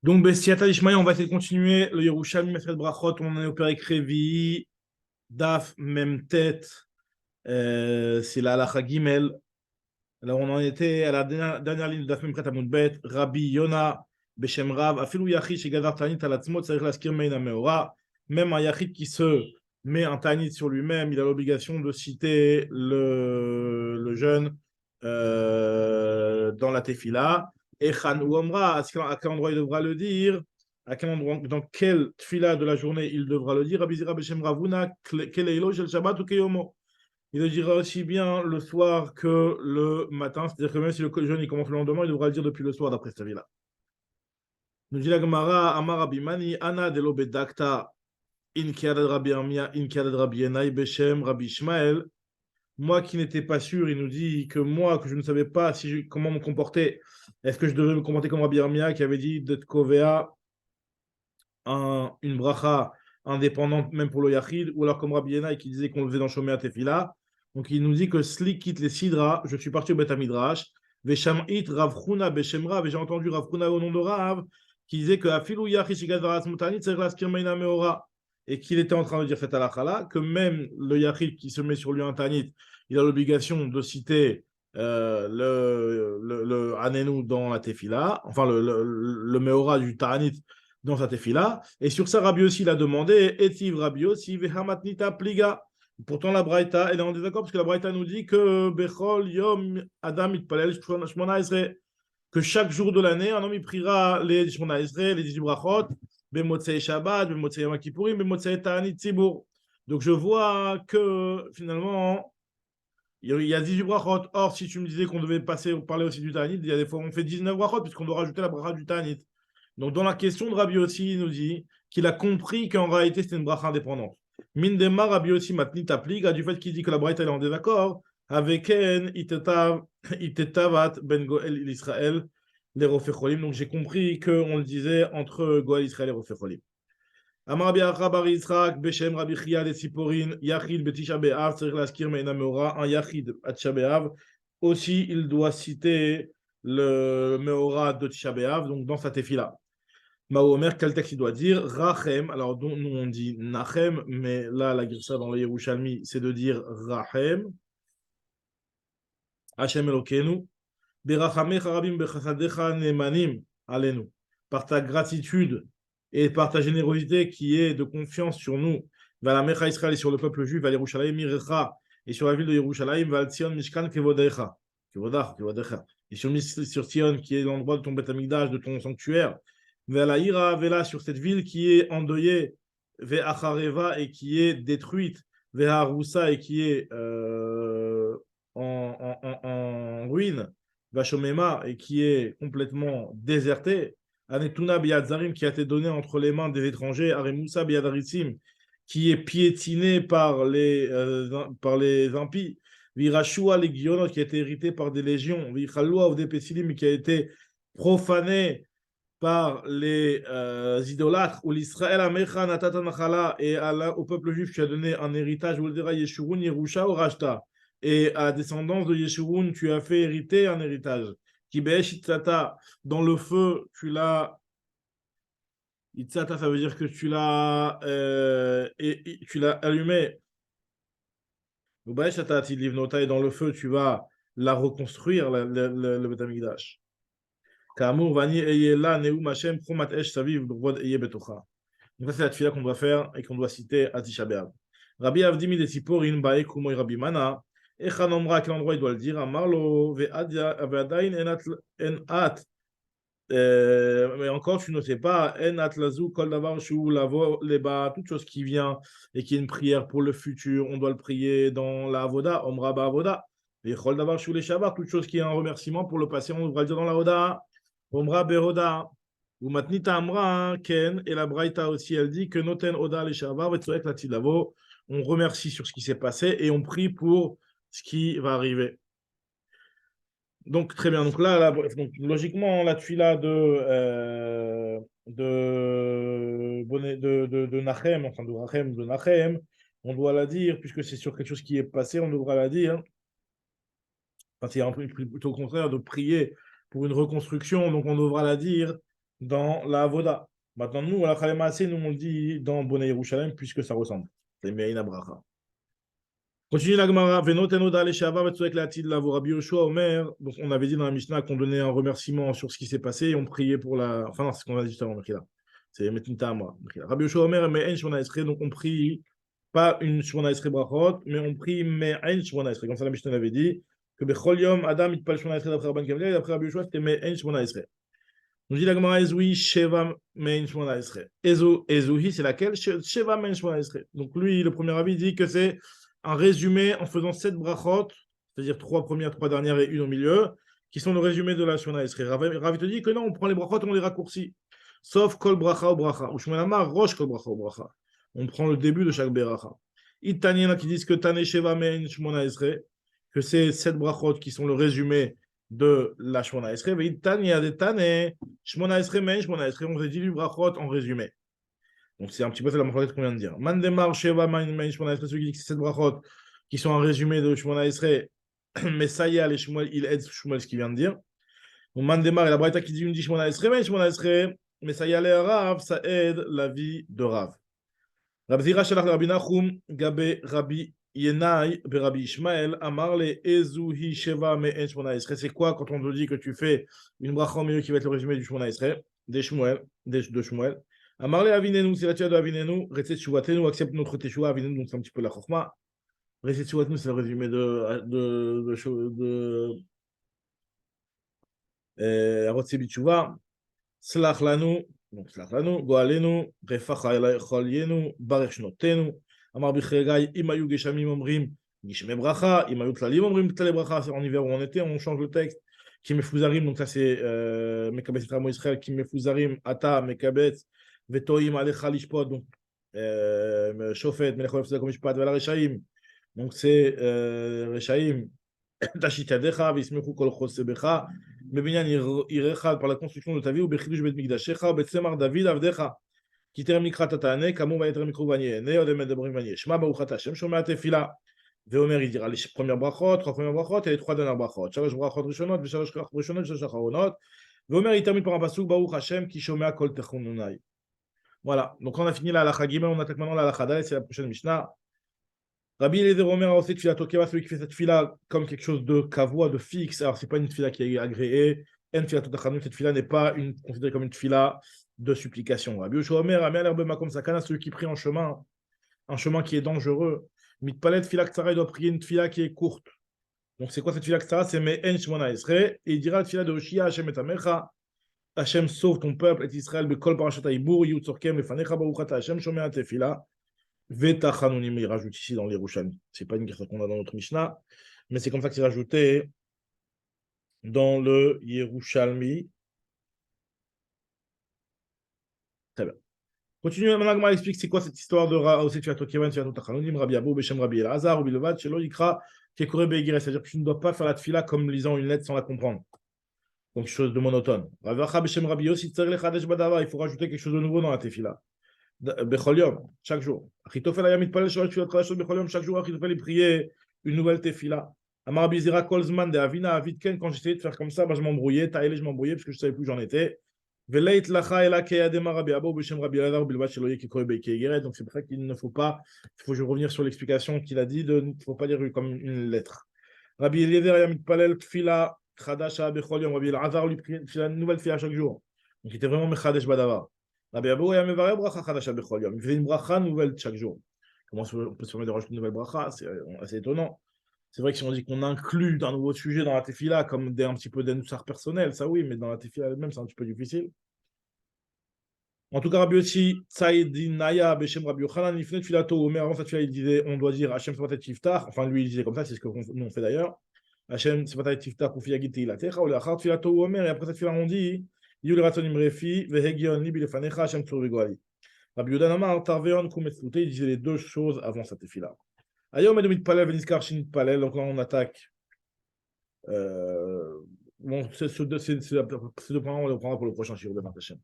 Donc, Bestiata Ishmael, on va essayer de continuer le Yerushalmi Meseret Brachot. On est au Perek Revi, Daf, même tête. C'est la Halacha Gimel. Alors, on en était à la dernière ligne de Daf Memchet Amud Bet. Rabbi Yona, Beshem Rav, Afilou Yachid, Shegadar Tanit Alatzmot, Tzarich Laskir Meina Meora. Même un Yachid qui se met un Tanit sur lui-même, il a l'obligation de citer le jeûne dans la Tefila. Et Khan ou Omra, à quel endroit il devra le dire, à quel endroit, dans quelle Tefila de la journée il devra le dire. Rabbi Zira Beshem Ravuna, Keleilo, Shel Shabbat ou Keyomo. Il le dira aussi bien le soir que le matin, c'est-à-dire que même si le jeûne il commence le lendemain, il devra le dire depuis le soir d'après cette avis-là. Nous dit la Gemara, Amar Rabbi Mani, Ana delo bedakta, in kiadad Rabbi Amia, in kiadad Rabbi Yenai, Beshem, Rabbi Ishmael. Moi qui n'étais pas sûr, il nous dit que moi, que je ne savais pas comment me comporter, est-ce que je devais me comporter comme Rabbi Armia qui avait dit d'être Kovea, une bracha indépendante même pour le Yachid, ou alors comme Rabbi Yenai qui disait qu'on le faisait dans Shomea Tefila. Donc il nous dit que Slik quitte les Sidra, je suis parti au Bet Midrash, Vesham It Rav Huna Beshem Rav, et j'ai entendu Rav Huna au nom de Rav, qui disait que Afilu Yachid Shigadarat Mutanit, c'est Laskir Meina Meora, et qu'il était en train de dire cette halakha-là, que même le Yachid qui se met sur lui un Tanit, il a l'obligation de citer le Anenu dans la Tefila, enfin le Meora du Tanit dans sa tefila. Et sur ça, Rabbi aussi l'a demandé, Etiv Rabbi aussi, Vehamatnita Pliga. Pourtant, la Braïta, elle est en désaccord parce que la Braïta nous dit que Bechol Yom Adam Itpalel Shmona Esrei, que chaque jour de l'année, un homme il priera les Shmona Esrei, les 18 brachot, Bemotzei Shabbat, Bemotzei Yom Kippourim, Bemotzei Ta'anit Tzibur. Donc je vois que finalement, il y a 18 brachot. Or, si tu me disais qu'on devait parler aussi du Ta'anit, il y a des fois on fait 19 brachot puisqu'on doit rajouter la bracha du Ta'anit. Donc, dans la question de Rabbi Yossi, il nous dit qu'il a compris qu'en réalité, c'était une bracha indépendante. Mindema Rabbi Yossi matni t'applique du fait qu'il dit que la bracha est en désaccord avec En Itetavat Ben Goel l'Israël les Rofecholim. Donc, j'ai compris qu'on le disait entre Goel Israël et Rofecholim. Amar Rabbi Achabar Yitzhak, Beshem Rabbi Chia de Siporin, Yachid Betisha Be'av, Tzarich Laskir Meina Meora, un Yachid à Tisha B'Av. Aussi, il doit citer le Meora de Tisha B'Av, donc dans sa tefila. Mahomer, quel texte il doit dire? Rachem, alors nous on dit Nachem, mais là la Girsa dans le Yerushalmi, c'est de dire Rachem, Hashem Elokeinu, Berachamecha Rabim Bechasadecha Nemanim Alenu, par ta gratitude et par ta générosité qui est de confiance sur nous, Valamecha Israël et sur le peuple juif, Val Yerushalayim Mirecha, et sur la ville de Yerushalayim, Val Tzion Mishkan Kevodecha, Kevodecha, et sur Tzion qui est l'endroit de ton Beth Amikdash, de ton sanctuaire, Velaïra Vela sur cette ville qui est endeuillée, Ve'achareva et qui est détruite, Ve'haroussa et qui est en ruine, Vachomema et qui est complètement désertée, Anetuna Biadzarim qui a été donné entre les mains des étrangers, Aremusa Biadaritsim qui est piétiné par les impies, Virashua Legionot qui a été hérité par des légions, Vichalua Ovdepesilim qui a été profané par les idolâtres, ou l'Israël Amecha Natata Nachala, et au peuple juif, tu as donné un héritage, ou le dira Yeshurun, Yerusha ou Rashta, et à la descendance de Yeshurun, tu as fait hériter un héritage. Kibesh Itzata, dans le feu, tu l'as. Itzata, ça veut dire que tu l'as allumé. Ubaesh Atati Livnota, et dans le feu, tu vas la reconstruire, le Beth Amikdash. Kamour, Vani, Eyela, Neum, Hashem, Chomat, Esh, Saviv, Brod, Eye, Betocha. Donc, ça, c'est la tefila qu'on doit faire et qu'on doit citer à Tisha B'Av. Rabbi Avdimi de Siporin, Bae, Kumoy, Rabbi Mana. Echan Omra, à quel endroit il doit le dire? Amarlo, Ve'adain, En At. Mais encore, tu ne sais pas, En At Lazou, Kol Davar, Shu, Lavo, Leba, toute chose qui vient et qui est une prière pour le futur, on doit le prier dans la Avoda, Omra Ba Avoda. Et Kol Davar, Shu, les Shabbat, toute chose qui est un remerciement pour le passé, on devra le dire dans la Avoda. Omra Beroda. Ou Matnita Amra, Ken, et la Braïta aussi, elle dit que Noten Oda les Shavar, Vetsoek la Tilavo, on remercie sur ce qui s'est passé et on prie pour ce qui va arriver. Donc, très bien. Donc là, donc, logiquement, la tuila de Nachem, enfin de Rachem, de Nachem, on doit la dire, puisque c'est sur quelque chose qui est passé, on devra la dire. Enfin, c'est un peu plutôt au contraire de prier pour une reconstruction, donc on devra la dire dans la Avoda. Maintenant, nous, à la Khalemassé, nous, on le dit dans Bonne Yerushalem, puisque ça ressemble. C'est Meïna Bracha. Continue la Gemara. Venoteno dale shava vetzorek le'atid lavo. Rabbi Yoshua Omer. Donc, on avait dit dans la Mishnah qu'on donnait un remerciement sur ce qui s'est passé et on priait pour la. Enfin, non, c'est ce qu'on a dit juste avant, Mechila. C'est Metinta à moi. Rabbi Yoshua Omer, mais en Shmona Esrei. Donc, on prie pas une Shmona Esrei brachot, mais on prie mais en Shmona Esrei. Comme ça, la Mishnah avait dit que Bechol Yom Adam itpal Shmona Esrei d'après Rabban Gamliel et d'après Rabbi Yoshua, c'était mais en Shmona Esrei. On dit la Gemara Ezoui Sheva men Shmona Esrei. Ezouhi, c'est laquelle? Sheva men Shmona Esrei. Donc, lui, le premier avis dit que c'est un résumé en faisant 7 brachot, c'est-à-dire 3 premières, 3 dernières et une au milieu, qui sont le résumé de la Shmona Esrei. Ravi te dit que non, on prend les brachot, on les raccourcit. Sauf kol bracha ou bracha. Ou shmonama roche kol bracha ou bracha. On prend le début de chaque bracha. Itaniena qui disent que Tane Sheva Men Shmona Esrei, que c'est 7 brachot qui sont le résumé de la Shmona Esrei. Mais Itania de Tane Shmona Esrei Men Shmona Esrei. On réduit du brachot en résumé. Donc c'est un petit peu la même chose qu'on vient de dire. Mandemar Sheva Men Shmona Esrei, celui qui dit que c'est 7 brachot qui sont un résumé de Shmona Esrei. Mais ça y est, les Shmuel, il aide Shmuel ce qu'il vient de dire. Donc Mandemar et la Braïta qui dit une dit Shmona Esrei Men Shmona Esrei. Mais ça y allait à Rav, ça aide la vie de Rav. Rabbi Zira Shalach Rabbi Nachum, Gabe Rabbi Yenai, Rabbi Ishmael, Amar le Ezuhi Sheva Me'en Shmona Esrei. C'est quoi quand on te dit que tu fais une bracha au milieu qui va être le résumé du Shmona Esrei, de Shmuel. Amar le Avinenu, c'est la tia de Avinenu, Recet Shuvatenu, accepte notre Teshua, Avinenu, donc c'est un petit peu la Chokhma. Recet Shuvatenu, c'est le résumé de Rotse Bitshuva. Slach lanu, donc slach lanu, goalenu, refach cholyenu, barech shnotenu. Amar bichregai, imayu geshamim omrim, gishme bracha, imayu tlalim omrim, tlale bracha. En hiver ou en été, on change le texte. Qui mefuzarim, donc ça c'est Mekabetz Ramo Israël, qui mefuzarim, ata, Mekabetz, vetoim, alecha lishpot, donc shofet, melechol efzak mishpat, vala reshaim. Donc c'est reshaim, tashit yadecha, vismechu kol chosebecha. Mebinyan irecha par la construction de ta vie, ou bechidush bet migdashecha, betsemar David avdecha, qui termine mikrat atane, kamou va être mikro vanier, ne odemet debrim vanier, shma baruchat Hashem, shomea tefila. Veomer, il dira les premières brachot, 3 premières brachot et les 3 dernières brachot. Shalosh brachot rishonot, veshalosh rishonot, shalosh acharonot. Veomer, il termine par un pasuk, baruch Hashem, qui shomea kol techununai. Voilà, donc on a fini la halakha gimel, on attaque maintenant la halakha daled, c'est la prochaine Mishnah. Rabbi Eliezer Omer a aussi tefila tokeva, celui qui fait cette fila comme quelque chose de kavua, de fixe. Alors, ce n'est pas une tefila qui est agréée. En tefila totachanut, cette tefila n'est pas considérée comme une tefila de supplication. Rabbi Yoshua Omer, Amel Herbe Makom Sakana, celui qui prie en chemin, un chemin qui est dangereux. Mitpalet tefila ktara, il doit prier une tefila qui est courte. Donc, c'est quoi cette tefila ktara? C'est Me'en Shmona Esrei. Et il dira la tefila de Oshia, Hashem et Amecha. Hashem sauve ton peuple et Israël, Bekol Parashat Haïbour, Yutzorkem, Lefanecha Baruchata Hashem, Shomea Tefila. Vetachanunim, il rajoute ici dans les Yerushalmi. Ce n'est pas une question qu'on a dans notre Mishnah, mais c'est comme ça que c'est rajouté dans le Yerushalmi. Très bien. Continue, maintenant, il explique c'est quoi cette histoire de Rabbi Abou, Beshem Rabbi Elazar, ou Bilevad, Shelo Yikra, Kekore Be'egire, c'est-à-dire que tu ne dois pas faire la tefila comme lisant une lettre sans la comprendre. Donc, quelque chose de monotone. Ravacha Beshem Rabbi Yossi, Tzarech Lechadesh Badava, il faut rajouter quelque chose de nouveau dans la tefila. Bechol Yom, chaque jour. Achitofel ayam mitpalel shalosh tefilot chadashot bechol yom, chaque jour Achitofel il priait une nouvelle tefila. Amar Rabbi Zira kol zman de avina avidken, quand j'essayais de faire comme ça, je m'embrouillais, taïlé, je m'embrouillais parce que je ne savais plus où j'en étais. Veleit lacha ela keyadema Rabbi Abou beshem Rabbi Elazar bilvat shelo yeh kikoy beikegeret. Donc c'est pour ça qu'il ne faut pas, il faut revenir sur l'explication qu'il a dit, il ne faut pas lire comme une lettre. Rabbi Eliezer ayam mitpalel tefila chadasha bechol yom, Rabbi Elazar lui priait une nouvelle tefila chaque jour. Donc il était vraiment mechadesh badavar. Rabbi Abou a mevaré bracha chadasha bechol yom. Il faisait une bracha nouvelle chaque jour. Comment on peut se permettre de rajouter une nouvelle bracha? C'est assez étonnant. C'est vrai que si on dit qu'on inclut un nouveau sujet dans la tefila comme un petit peu d'enoussar personnel, ça oui, mais dans la tefila elle-même, c'est un petit peu difficile. En tout cas, Rabbi Yossi, Tsaïdinaya, Beshem Rabbi Yochanan, il fait filato, mais avant sa tefila, il disait, on doit dire Hachem Sabatat Tiftach. Enfin, lui, il disait comme ça, c'est ce que nous on fait d'ailleurs. Hachem Sabatat Tiftach, ou Fiagiti Ilatecha, ou la Chart filato, Omer, et après cette tefila, on dit, Yul Ratzonim Refi, Vehegion Libi Lefanecha, Hachem Tsur Vigwali. Rabbi Yudan Amar, Tarveon Kumetfute, il disait les deux choses avant sa tefila. Ayom et Mitpalel, Veniskar Shinit Palel, donc là on attaque. Bon, ces deux points, on les prendra pour le prochain shiur de Hachem.